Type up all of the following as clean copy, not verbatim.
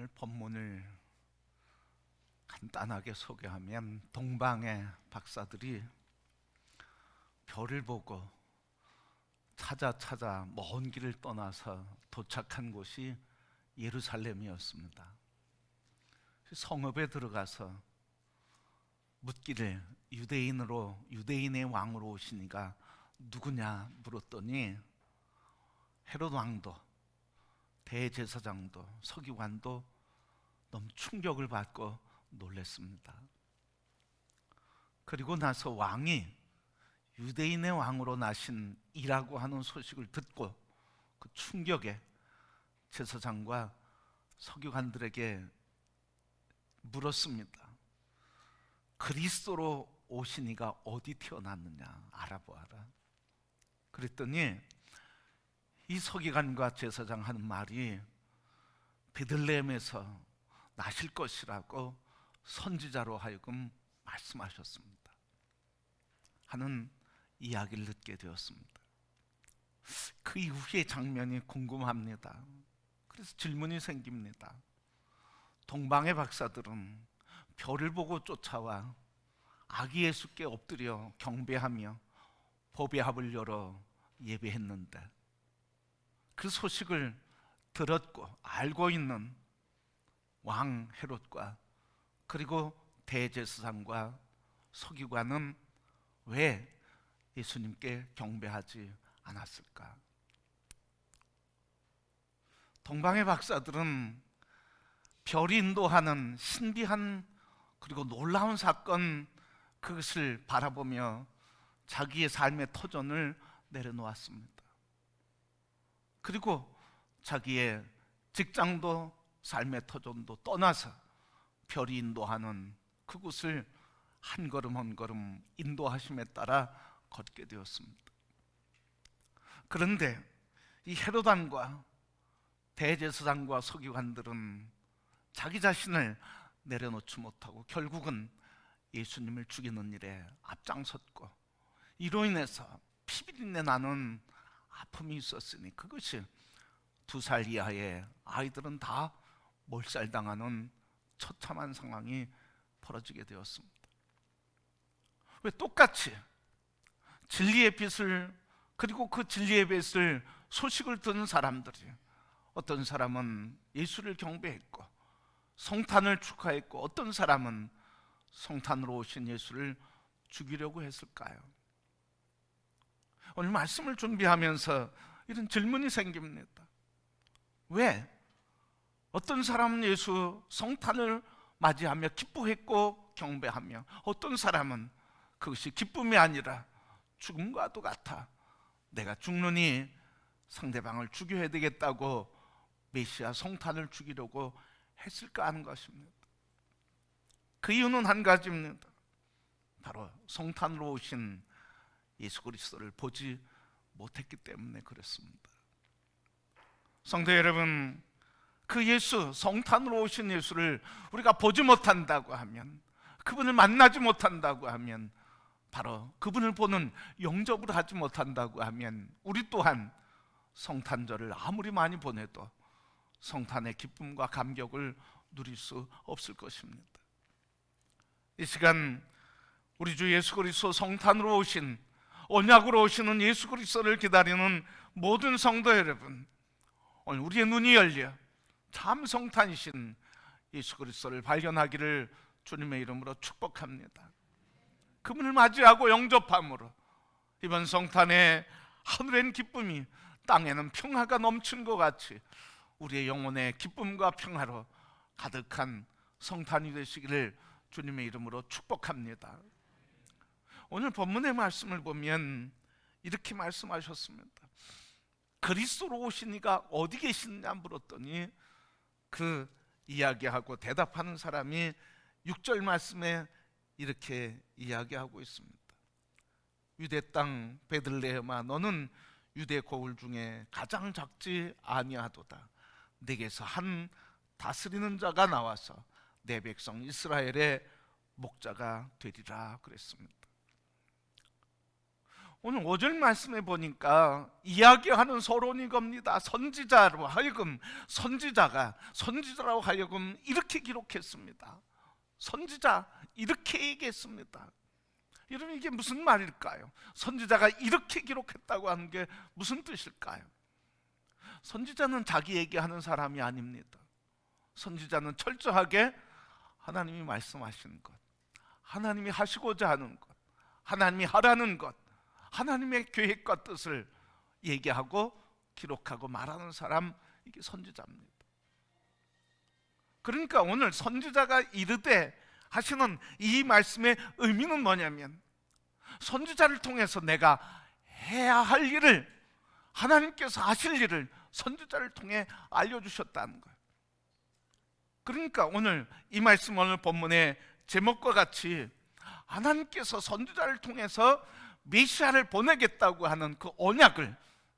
오늘 본문을 간단하게 소개하면 동방의 박사들이 별을 보고 찾아 먼 길을 떠나서 도착한 곳이 예루살렘이었습니다. 성읍에 들어가서 묻기를 유대인의 왕으로 오시니가 누구냐 물었더니 헤롯 왕도 대제사장도 서기관도 너무 충격을 받고 놀랐습니다. 그리고 나서 왕이 유대인의 왕으로 나신 이라고 하는 소식을 듣고 그 충격에 제사장과 서기관들에게 물었습니다. 그리스도로 오신 이가 어디 태어났느냐 알아보아라. 그랬더니 이 서기관과 제사장 하는 말이 베들레헴에서 나실 것이라고 선지자로 하여금 말씀하셨습니다 하는 이야기를 듣게 되었습니다. 그 이후의 장면이 궁금합니다. 그래서 질문이 생깁니다. 동방의 박사들은 별을 보고 쫓아와 아기 예수께 엎드려 경배하며 법의 열어 예배했는데 그 소식을 들었고 알고 있는 왕 헤롯과 그리고 대제사장과 서기관은 왜 예수님께 경배하지 않았을까? 동방의 박사들은 별이 인도하는 신비한 그리고 놀라운 사건, 그것을 바라보며 자기의 삶의 터전을 내려놓았습니다. 그리고 자기의 직장도 삶의 터전도 떠나서 별이 인도하는 그곳을 한 걸음 한 걸음 인도하심에 따라 걷게 되었습니다. 그런데 이 헤롯 왕과 대제사장과 서기관들은 자기 자신을 내려놓지 못하고 결국은 예수님을 죽이는 일에 앞장섰고, 이로 인해서 피비린내 나는 아픔이 있었으니 그것이 2살 이하의 아이들은 다 몰살당하는 처참한 상황이 벌어지게 되었습니다. 왜 똑같이 진리의 빛을, 그리고 그 진리의 빛을 소식을 듣는 사람들이, 어떤 사람은 예수를 경배했고 성탄을 축하했고 어떤 사람은 성탄으로 오신 예수를 죽이려고 했을까요? 오늘 말씀을 준비하면서 이런 질문이 생깁니다. 왜 어떤 사람은 예수 성탄을 맞이하며 기뻐했고 경배하며 어떤 사람은 그것이 기쁨이 아니라 죽음과도 같아 내가 죽느니 상대방을 죽여야 되겠다고 메시아 성탄을 죽이려고 했을까 하는 것입니다. 그 이유는 한 가지입니다. 바로 성탄으로 오신 예수 그리스도를 보지 못했기 때문에 그렇습니다. 성도 여러분, 그 예수, 성탄으로 오신 예수를 우리가 보지 못한다고 하면, 그분을 만나지 못한다고 하면, 바로 그분을 보는 영접을 하지 못한다고 하면 우리 또한 성탄절을 아무리 많이 보내도 성탄의 기쁨과 감격을 누릴 수 없을 것입니다. 이 시간 우리 주 예수 그리스도 성탄으로 오신, 언약으로 오시는 예수 그리스도를 기다리는 모든 성도 여러분, 오늘 우리의 눈이 열려 참 성탄이신 예수 그리스도를 발견하기를 주님의 이름으로 축복합니다. 그분을 맞이하고 영접함으로 이번 성탄에 하늘엔 기쁨이, 땅에는 평화가 넘치는 것 같이 우리의 영혼의 기쁨과 평화로 가득한 성탄이 되시기를 주님의 이름으로 축복합니다. 오늘 본문의 말씀을 보면 이렇게 말씀하셨습니다. 그리스도로 오신 이가 어디 계시느냐 물었더니 그 이야기하고 대답하는 사람이 6절 말씀에 이렇게 이야기하고 있습니다. 유대 땅 베들레헴아, 너는 유대 고을 중에 가장 작지 아니하도다. 내게서 한 다스리는 자가 나와서 내 백성 이스라엘의 목자가 되리라 그랬습니다. 오늘 5절 말씀에 보니까 이야기하는 서론이 겁니다. 선지자로 하여금 선지자라고 하여금 이렇게 기록했습니다. 선지자 이렇게 얘기했습니다. 여러분, 이게 무슨 말일까요? 선지자가 이렇게 기록했다고 하는 게 무슨 뜻일까요? 선지자는 자기 얘기하는 사람이 아닙니다. 선지자는 철저하게 하나님이 말씀하신 것, 하나님이 하시고자 하는 것, 하나님이 하라는 것, 하나님의 계획과 뜻을 얘기하고 기록하고 말하는 사람, 이게 선지자입니다. 그러니까 오늘 선지자가 이르되 하시는 이 말씀의 의미는 뭐냐면, 선지자를 통해서 내가 해야 할 일을, 하나님께서 하실 일을 선지자를 통해 알려주셨다는 거예요. 그러니까 오늘 이 말씀, 오늘 본문의 제목과 같이 하나님께서 선지자를 통해서 메시아를 보내겠다고 하는 그 언약을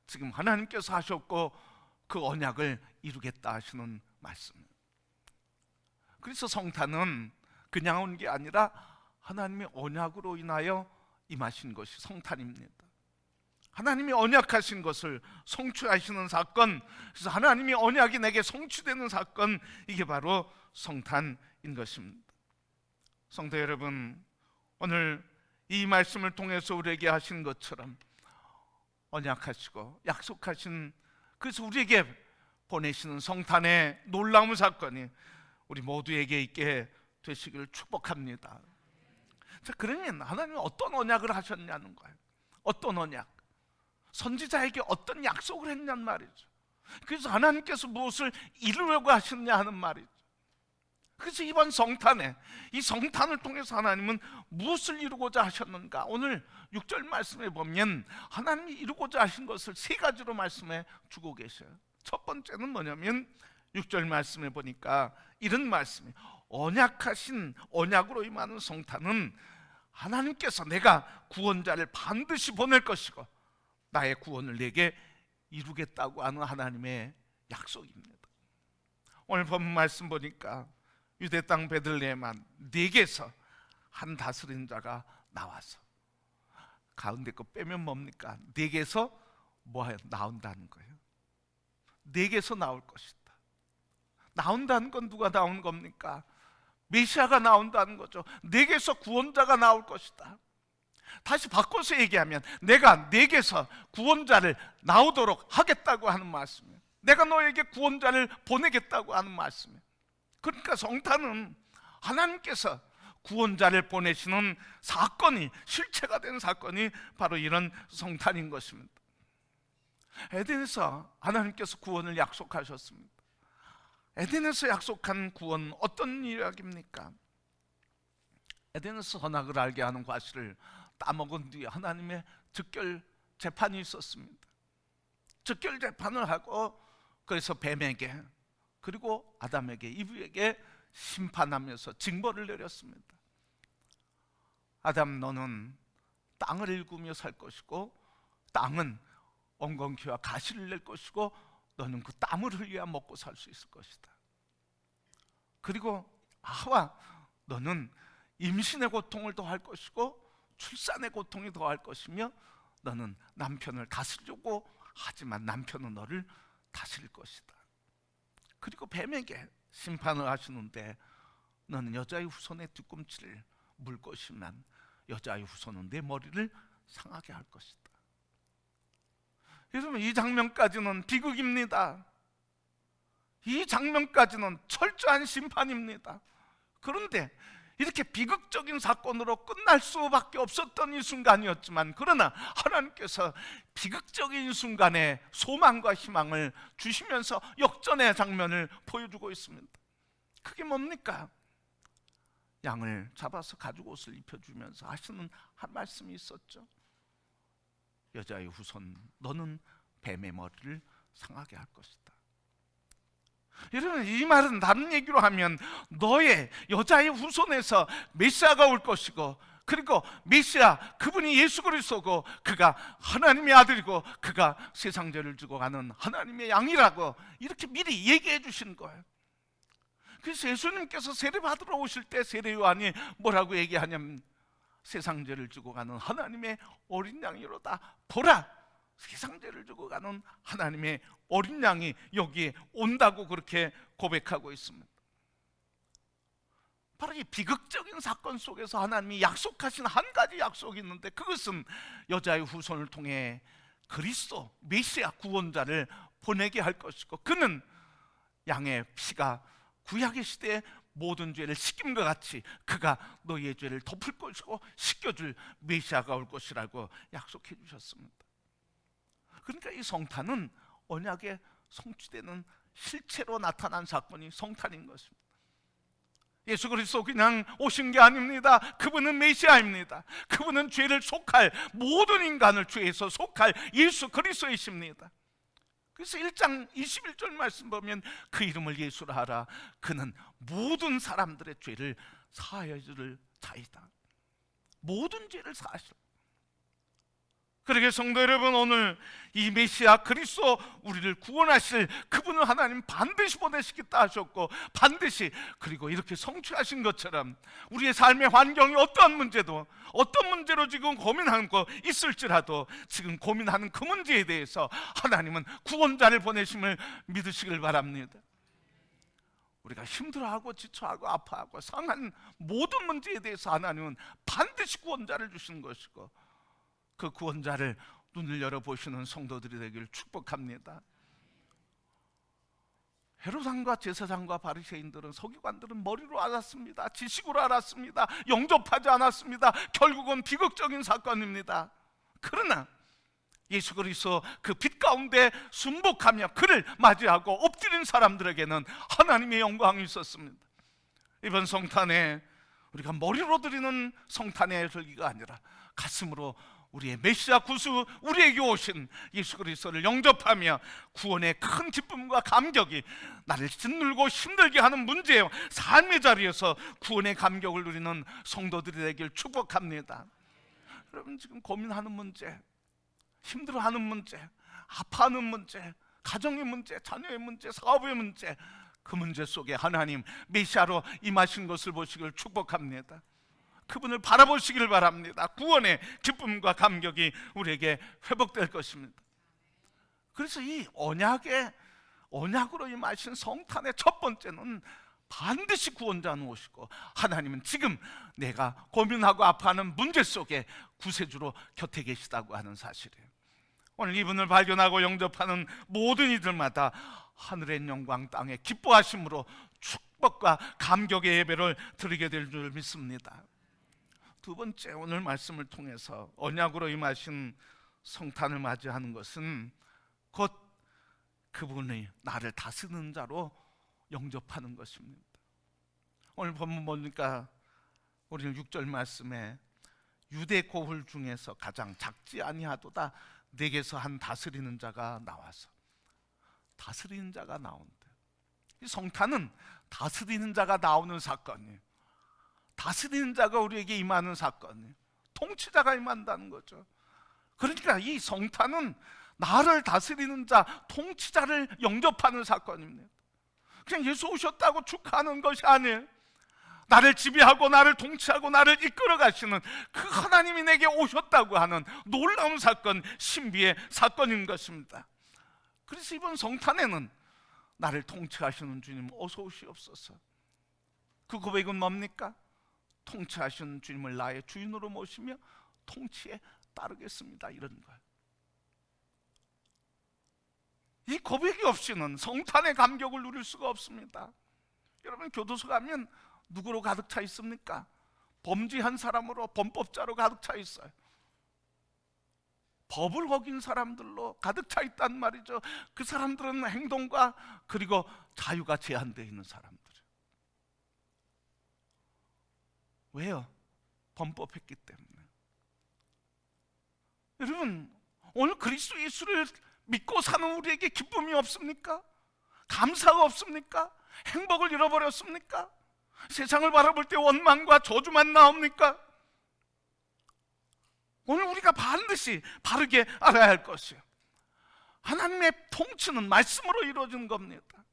지금 하나님께서 하셨고, 그 언약을 이루겠다 하시는 말씀입니다. 그래서 성탄은 그냥 온 게 아니라 하나님의 언약으로 인하여 임하신 것이 성탄입니다. 하나님이 언약하신 것을 성취하시는 사건, 그래서 하나님이 언약이 내게 성취되는 사건, 이게 바로 성탄인 것입니다. 성도 여러분, 오늘 이 말씀을 통해서 우리에게 하신 것처럼 언약하시고 약속하신, 그래서 우리에게 보내시는 성탄의 놀라운 사건이 우리 모두에게 있게 되시기를 축복합니다. 자, 그러면 하나님은 어떤 언약을 하셨냐는 거예요. 어떤 언약? 선지자에게 어떤 약속을 했냐는 말이죠. 그래서 하나님께서 무엇을 이루려고 하셨냐 하는 말이죠. 그래서 이번 성탄에, 이 성탄을 통해서 하나님은 무엇을 이루고자 하셨는가? 오늘 6절 말씀에 보면 하나님이 이루고자 하신 것을 세 가지로 말씀해 주고 계셔요. 첫 번째는 뭐냐면 6절 말씀에 보니까 이런 말씀이, 언약하신, 언약으로 임하는 성탄은 하나님께서 내가 구원자를 반드시 보낼 것이고 나의 구원을 내게 이루겠다고 하는 하나님의 약속입니다. 오늘 본문 말씀 보니까 유대 땅 베들레헴 네개에서 한 다스린 자가 나와서, 가운데 거 빼면 뭡니까? 네개에서 뭐예요? 나온다는 거예요. 네개에서 나올 것이다. 나온다는 건 누가 나온 겁니까? 메시아가 나온다는 거죠. 네개에서 구원자가 나올 것이다. 다시 바꿔서 얘기하면 내가 네개에서 구원자를 나오도록 하겠다고 하는 말씀이에요. 내가 너에게 구원자를 보내겠다고 하는 말씀이에요. 그러니까 성탄은 하나님께서 구원자를 보내시는 사건이, 실체가 된 사건이 바로 이런 성탄인 것입니다. 에덴에서 하나님께서 구원을 약속하셨습니다. 에덴에서 약속한 구원, 어떤 이야기입니까? 에덴에서 선악을 알게 하는 과실을 따먹은 뒤에 하나님의 즉결 재판이 있었습니다. 즉결 재판을 하고, 그래서 뱀에게, 그리고 아담에게, 이브에게 심판하면서 징벌을 내렸습니다. 아담, 너는 땅을 일구며 살 것이고 땅은 엉겅퀴와 가시를 낼 것이고 너는 그 땀을 흘려야 먹고 살 수 있을 것이다. 그리고 하와, 너는 임신의 고통을 더할 것이고 출산의 고통이 더할 것이며 너는 남편을 다스리려고 하지만 남편은 너를 다스릴 것이다. 그리고 뱀에게 심판을 하시는데, 너는 여자의 후손의 뒤꿈치를 물 것이면 여자의 후손은 내 머리를 상하게 할 것이다. 여러분, 이 장면까지는 비극입니다. 이 장면까지는 철저한 심판입니다. 그런데 이렇게 비극적인 사건으로 끝날 수밖에 없었던 이 순간이었지만, 그러나 하나님께서 비극적인 순간에 소망과 희망을 주시면서 역전의 장면을 보여주고 있습니다. 그게 뭡니까? 양을 잡아서 가죽 옷을 입혀주면서 하시는 한 말씀이 있었죠. 여자의 후손, 너는 뱀의 머리를 상하게 할 것이다. 여러분, 이 말은 다른 얘기로 하면 너의 여자의 후손에서 메시아가 올 것이고, 그리고 메시아, 그분이 예수 그리스도고 그가 하나님의 아들이고 그가 세상 죄를 지고 가는 하나님의 양이라고 이렇게 미리 얘기해 주신 거예요. 그래서 예수님께서 세례 받으러 오실 때 세례 요한이 뭐라고 얘기하냐면, 세상 죄를 지고 가는 하나님의 어린 양이로다. 보라, 세상 죄를 지고 가는 하나님의 어린 양이 여기에 온다고 그렇게 고백하고 있습니다. 바로 이 비극적인 사건 속에서 하나님이 약속하신 한 가지 약속이 있는데, 그것은 여자의 후손을 통해 그리스도 메시아 구원자를 보내게 할 것이고, 그는 양의 피가 구약의 시대에 모든 죄를 씻김과 같이 그가 너희의 죄를 덮을 것이고 씻겨줄 메시아가 올 것이라고 약속해 주셨습니다. 그러니까 이 성탄은 언약에 성취되는 실체로 나타난 사건이 성탄인 것입니다. 예수 그리스도 그냥 오신 게 아닙니다. 그분은 메시아입니다. 그분은 죄를 속할, 모든 인간을 죄에서 속할 예수 그리스도이십니다. 그래서 1장 21절 말씀 보면 그 이름을 예수라 하라. 그는 모든 사람들의 죄를 사하여 줄 자이다. 모든 죄를 사하실. 그러게 성도 여러분, 오늘 이 메시아 그리스도 우리를 구원하실 그분을 하나님 반드시 보내시겠다 하셨고, 반드시 그리고 이렇게 성취하신 것처럼 우리의 삶의 환경이 어떤 문제도, 어떤 문제로 지금 고민하는 거 있을지라도 지금 고민하는 그 문제에 대해서 하나님은 구원자를 보내심을 믿으시길 바랍니다. 우리가 힘들어하고 지쳐하고 아파하고 상한 모든 문제에 대해서 하나님은 반드시 구원자를 주시는 것이고, 그 구원자를 눈을 열어보시는 성도들이 되기를 축복합니다. 헤롯왕과 제사장과 바리새인들은, 서기관들은 머리로 알았습니다. 지식으로 알았습니다. 영접하지 않았습니다. 결국은 비극적인 사건입니다. 그러나 예수 그리스도 그 빛 가운데 순복하며 그를 맞이하고 엎드린 사람들에게는 하나님의 영광이 있었습니다. 이번 성탄에 우리가 머리로 드리는 성탄의 절기가 아니라 가슴으로 우리의 메시아 구주, 우리에게 오신 예수 그리스도를 영접하며 구원의 큰 기쁨과 감격이 나를 짓눌고 힘들게 하는 문제요, 삶의 자리에서 구원의 감격을 누리는 성도들이 되길 축복합니다. 여러분, 지금 고민하는 문제, 힘들어하는 문제, 아파하는 문제, 가정의 문제, 자녀의 문제, 사업의 문제, 그 문제 속에 하나님 메시아로 임하신 것을 보시길 축복합니다. 그분을 바라보시길 바랍니다. 구원의 기쁨과 감격이 우리에게 회복될 것입니다. 그래서 이 언약으로 임하신 성탄의 첫 번째는 반드시 구원자는 오시고, 하나님은 지금 내가 고민하고 아파하는 문제 속에 구세주로 곁에 계시다고 하는 사실이에요. 오늘 이분을 발견하고 영접하는 모든 이들마다 하늘의 영광 땅에 기뻐하심으로 축복과 감격의 예배를 드리게 될 줄 믿습니다. 두 번째, 오늘 말씀을 통해서 언약으로 임하신 성탄을 맞이하는 것은 곧 그분이 나를 다스리는 자로 영접하는 것입니다. 오늘 본문 보니까 우리는 6절 말씀에 유대 고훌 중에서 가장 작지 아니하도다 내게서 한 다스리는 자가 나와서, 다스리는 자가 나온다. 이 성탄은 다스리는 자가 나오는 사건이에요. 다스리는 자가 우리에게 임하는 사건이에요. 통치자가 임한다는 거죠. 그러니까 이 성탄은 나를 다스리는 자, 통치자를 영접하는 사건입니다. 그냥 예수 오셨다고 축하하는 것이 아니에요. 나를 지배하고 나를 통치하고 나를 이끌어 가시는 그 하나님이 내게 오셨다고 하는 놀라운 사건, 신비의 사건인 것입니다. 그래서 이번 성탄에는 나를 통치하시는 주님 어서 오시옵소서. 그 고백은 뭡니까? 통치하시는 주님을 나의 주인으로 모시며 통치에 따르겠습니다, 이런 거예요. 이 고백이 없이는 성탄의 감격을 누릴 수가 없습니다. 여러분, 교도소 가면 누구로 가득 차 있습니까? 범죄한 사람으로, 범법자로 가득 차 있어요. 법을 어긴 사람들로 가득 차 있단 말이죠. 그 사람들은 행동과 그리고 자유가 제한되어 있는 사람들. 왜요? 범법했기 때문에. 여러분, 오늘 그리스도 예수를 믿고 사는 우리에게 기쁨이 없습니까? 감사가 없습니까? 행복을 잃어버렸습니까? 세상을 바라볼 때 원망과 저주만 나옵니까? 오늘 우리가 반드시 바르게 알아야 할 것이에요. 하나님의 통치는 말씀으로 이루어지는 겁니다.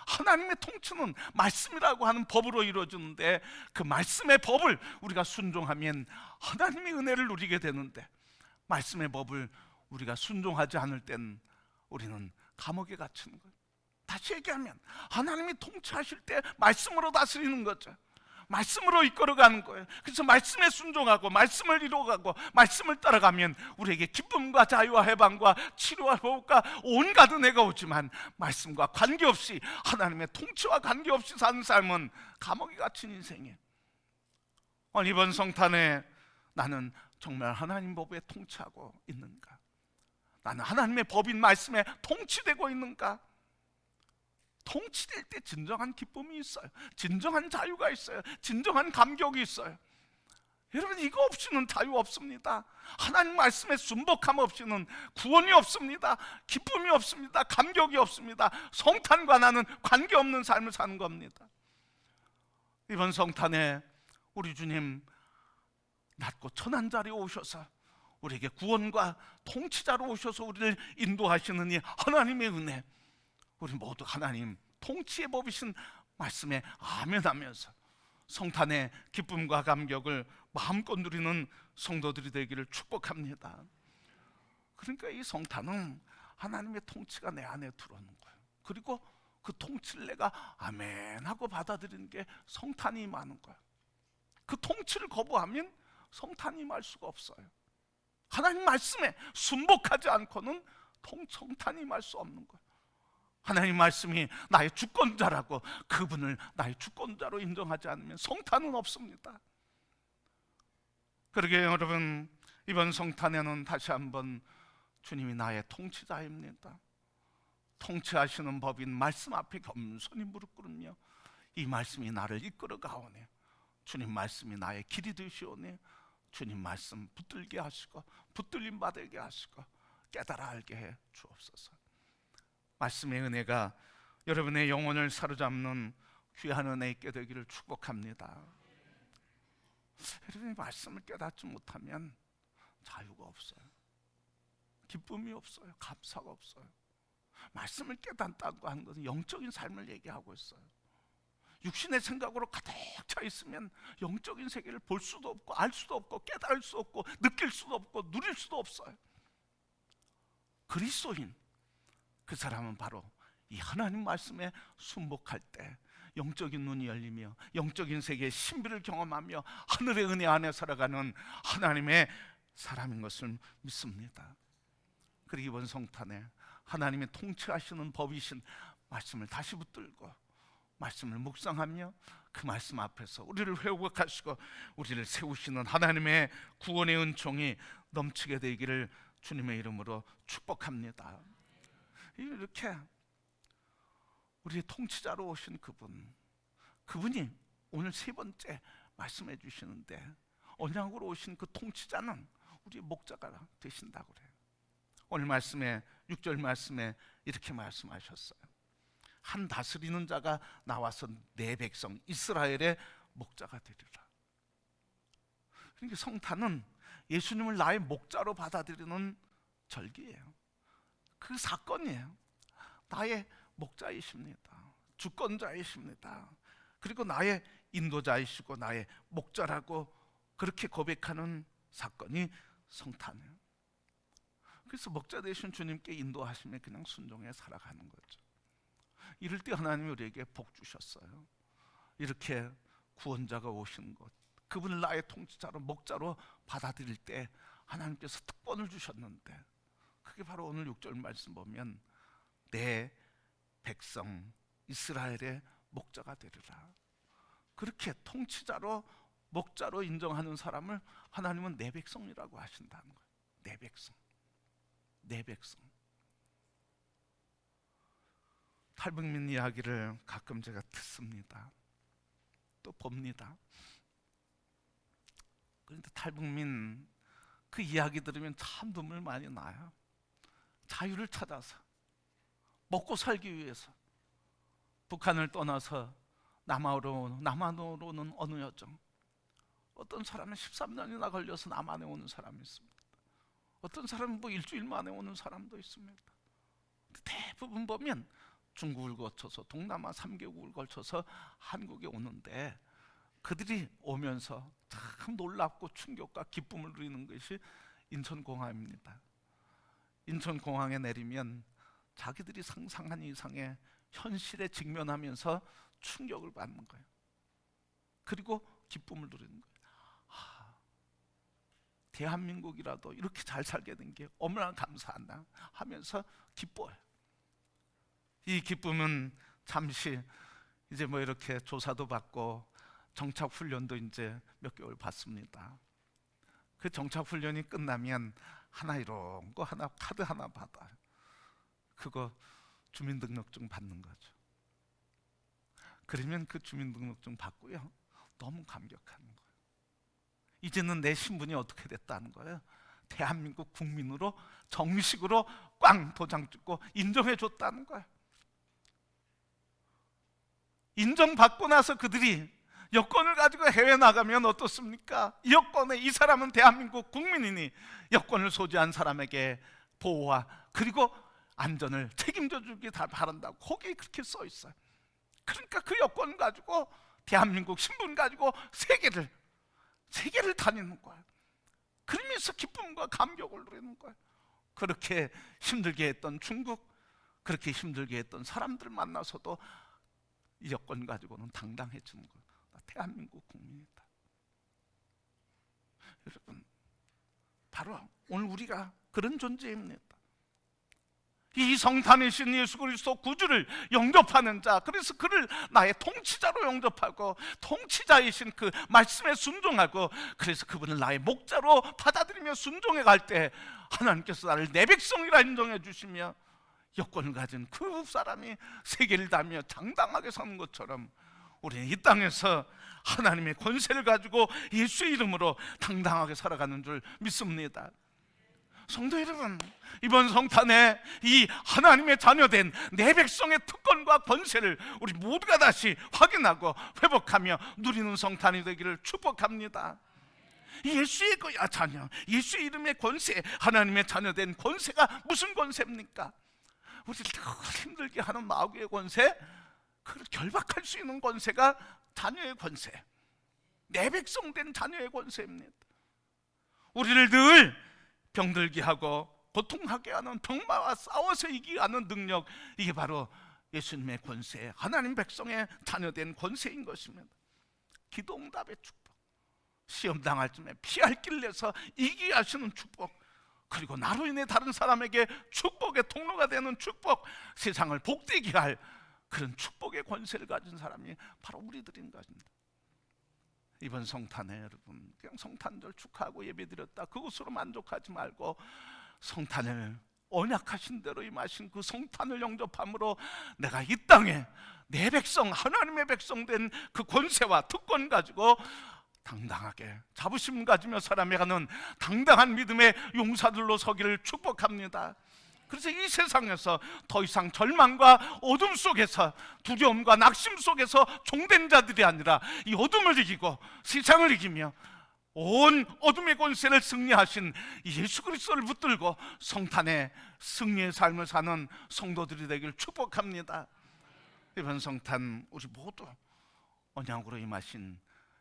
하나님의 통치는 말씀이라고 하는 법으로 이루어지는데, 그 말씀의 법을 우리가 순종하면 하나님의 은혜를 누리게 되는데, 말씀의 법을 우리가 순종하지 않을 땐 우리는 감옥에 갇히는 거예요. 다시 얘기하면 하나님이 통치하실 때 말씀으로 다스리는 거죠. 말씀으로 이끌어가는 거예요. 그래서 말씀에 순종하고 말씀을 이루어가고 말씀을 따라가면 우리에게 기쁨과 자유와 해방과 치료와 회복과 온갖 은혜가 오지만, 말씀과 관계없이, 하나님의 통치와 관계없이 사는 삶은 감옥에 갇힌 인생이에요. 이번 성탄에 나는 정말 하나님 법에 통치하고 있는가? 나는 하나님의 법인 말씀에 통치되고 있는가? 통치될 때 진정한 기쁨이 있어요. 진정한 자유가 있어요. 진정한 감격이 있어요. 여러분, 이거 없이는 자유 없습니다. 하나님 말씀에 순복함 없이는 구원이 없습니다. 기쁨이 없습니다. 감격이 없습니다. 성탄과 나는 관계없는 삶을 사는 겁니다. 이번 성탄에 우리 주님 낮고 천한 자리에 오셔서 우리에게 구원과 통치자로 오셔서 우리를 인도하시는 이 하나님의 은혜, 우리 모두 하나님 통치의 법이신 말씀에 아멘하면서 성탄의 기쁨과 감격을 마음껏 누리는 성도들이 되기를 축복합니다. 그러니까 이 성탄은 하나님의 통치가 내 안에 들어오는 거예요. 그리고 그 통치를 내가 아멘 하고 받아들이는 게 성탄이 임하는 거예요. 그 통치를 거부하면 성탄이 임할 수가 없어요. 하나님 말씀에 순복하지 않고는 성탄이 임할 수 없는 거예요. 하나님 말씀이 나의 주권자라고 그분을 나의 주권자로 인정하지 않으면 성탄은 없습니다. 그러게 여러분, 이번 성탄에는 다시 한번 주님이 나의 통치자입니다. 통치하시는 법인 말씀 앞에 겸손히 무릎 꿇으며 이 말씀이 나를 이끌어 가오네. 주님 말씀이 나의 길이 되시오네. 주님 말씀 붙들게 하시고 붙들림 받게 하시고 깨달아 알게 해 주옵소서. 말씀의 은혜가 여러분의 영혼을 사로잡는 귀한 은혜 있게 되기를 축복합니다. 여러분이 말씀을 깨닫지 못하면 자유가 없어요. 기쁨이 없어요. 감사가 없어요. 말씀을 깨닫다고 하는 것은 영적인 삶을 얘기하고 있어요. 육신의 생각으로 가득 차 있으면 영적인 세계를 볼 수도 없고 알 수도 없고 깨달을 수 없고 느낄 수도 없고 누릴 수도 없어요. 그리스도인, 그 사람은 바로 이 하나님 말씀에 순복할 때 영적인 눈이 열리며 영적인 세계의 신비를 경험하며 하늘의 은혜 안에 살아가는 하나님의 사람인 것을 믿습니다. 그리고 이번 성탄에 하나님의 통치하시는 법이신 말씀을 다시 붙들고 말씀을 묵상하며 그 말씀 앞에서 우리를 회복하시고 우리를 세우시는 하나님의 구원의 은총이 넘치게 되기를 주님의 이름으로 축복합니다. 이렇게 우리의 통치자로 오신 그분이 오늘 세 번째 말씀해 주시는데, 언약으로 오신 그 통치자는 우리의 목자가 되신다고 그래요. 오늘 말씀에 6절 말씀에 이렇게 말씀하셨어요. 한 다스리는 자가 나와서 내 백성 이스라엘의 목자가 되리라. 그러니까 성탄은 예수님을 나의 목자로 받아들이는 절기예요. 그 사건이에요. 나의 목자이십니다. 주권자이십니다. 그리고 나의 인도자이시고 나의 목자라고 그렇게 고백하는 사건이 성탄이에요. 그래서 목자 되신 주님께 인도하시면 그냥 순종해 살아가는 거죠. 이럴 때 하나님이 우리에게 복 주셨어요. 이렇게 구원자가 오신 것, 그분을 나의 통치자로 목자로 받아들일 때 하나님께서 특권을 주셨는데, 그게 바로 오늘 6절 말씀 보면 내 백성 이스라엘의 목자가 되리라. 그렇게 통치자로 목자로 인정하는 사람을 하나님은 내 백성이라고 하신다는 거예요. 내 백성, 내 백성. 탈북민 이야기를 가끔 제가 듣습니다. 또 봅니다. 그런데 탈북민 그 이야기 들으면 참 눈물 많이 나요. 자유를 찾아서 먹고 살기 위해서 북한을 떠나서 남한으로는 어느 여정, 어떤 사람은 13년이나 걸려서 남한에 오는 사람이 있습니다. 어떤 사람은 일주일 만에 오는 사람도 있습니다. 대부분 보면 중국을 거쳐서 동남아 3개국을 거쳐서 한국에 오는데, 그들이 오면서 참 놀랍고 충격과 기쁨을 누리는 것이 인천공항입니다. 인천공항에 내리면 자기들이 상상한 이상의 현실에 직면하면서 충격을 받는 거예요. 그리고 기쁨을 누리는 거예요. 대한민국이라도 이렇게 잘 살게 된 게 얼마나 감사하나 하면서 기뻐요. 이 기쁨은 잠시 이제 뭐 이렇게 조사도 받고 정착 훈련도 이제 몇 개월 받습니다. 그 정착 훈련이 끝나면 하나 이런 거 하나 카드 하나 받아요. 그거 주민등록증 받는 거죠. 그러면 그 주민등록증 받고요, 너무 감격한 거예요. 이제는 내 신분이 어떻게 됐다는 거예요. 대한민국 국민으로 정식으로 꽝 도장 찍고 인정해 줬다는 거예요. 인정받고 나서 그들이 여권을 가지고 해외 나가면 어떻습니까? 이 여권에 이 사람은 대한민국 국민이니 여권을 소지한 사람에게 보호와 그리고 안전을 책임져 주기 바란다고 거기에 그렇게 써 있어요. 그러니까 그 여권 가지고 대한민국 신분 가지고 세계를 다니는 거예요. 그러면서 기쁨과 감격을 누리는 거예요. 그렇게 힘들게 했던 중국, 그렇게 힘들게 했던 사람들 만나서도 이 여권 가지고는 당당해지는 거예요. 나 대한민국 국민이다. 여러분, 바로 오늘 우리가 그런 존재입니다. 이 성탄이신 예수 그리스도 구주를 영접하는 자, 그래서 그를 나의 통치자로 영접하고 통치자이신 그 말씀에 순종하고, 그래서 그분을 나의 목자로 받아들이며 순종해 갈 때 하나님께서 나를 내 백성이라 인정해 주시며 여권을 가진 그 사람이 세계를 다니며 당당하게 사는 것처럼 우리는 이 땅에서 하나님의 권세를 가지고 예수의 이름으로 당당하게 살아가는 줄 믿습니다. 성도 여러분, 이번 성탄에 이 하나님의 자녀된 내 백성의 특권과 권세를 우리 모두가 다시 확인하고 회복하며 누리는 성탄이 되기를 축복합니다. 예수의 자녀, 예수의 이름의 권세, 하나님의 자녀된 권세가 무슨 권세입니까? 우리를 힘들게 하는 마귀의 권세, 그걸 결박할 수 있는 권세가 자녀의 권세, 내 백성된 자녀의 권세입니다. 우리를 늘 병들게 하고 고통하게 하는 병마와 싸워서 이기게 하는 능력, 이게 바로 예수님의 권세, 하나님 백성의 자녀된 권세인 것입니다. 기도응답의 축복, 시험 당할 쯤에 피할 길 내서 이기게 하시는 축복, 그리고 나로 인해 다른 사람에게 축복의 통로가 되는 축복, 세상을 복되게 할 그런 축복의 권세를 가진 사람이 바로 우리들인 것입니다. 이번 성탄에 여러분, 그냥 성탄절 축하하고 예배드렸다 그것으로 만족하지 말고 성탄을 언약하신 대로 임하신 그 성탄을 영접함으로 내가 이 땅에 내 백성, 하나님의 백성된 그 권세와 특권 가지고 당당하게 자부심 가지며 살아가는 당당한 믿음의 용사들로 서기를 축복합니다. 그래서 이 세상에서 더 이상 절망과 어둠 속에서, 두려움과 낙심 속에서 종된 자들이 아니라 이 어둠을 이기고 세상을 이기며 온 어둠의 권세를 승리하신 예수 그리스도를 붙들고 성탄의 승리의 삶을 사는 성도들이 되기를 축복합니다. 이번 성탄 우리 모두 언약으로 임하신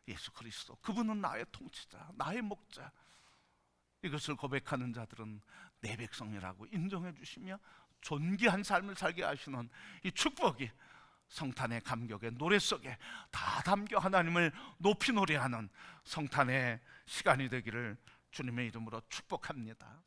예수 그리스도, 그분은 나의 통치자, 나의 목자, 이것을 고백하는 자들은 내 백성이라고 인정해 주시며 존귀한 삶을 살게 하시는 이 축복이 성탄의 감격의 노래 속에 다 담겨 하나님을 높이 노래하는 성탄의 시간이 되기를 주님의 이름으로 축복합니다.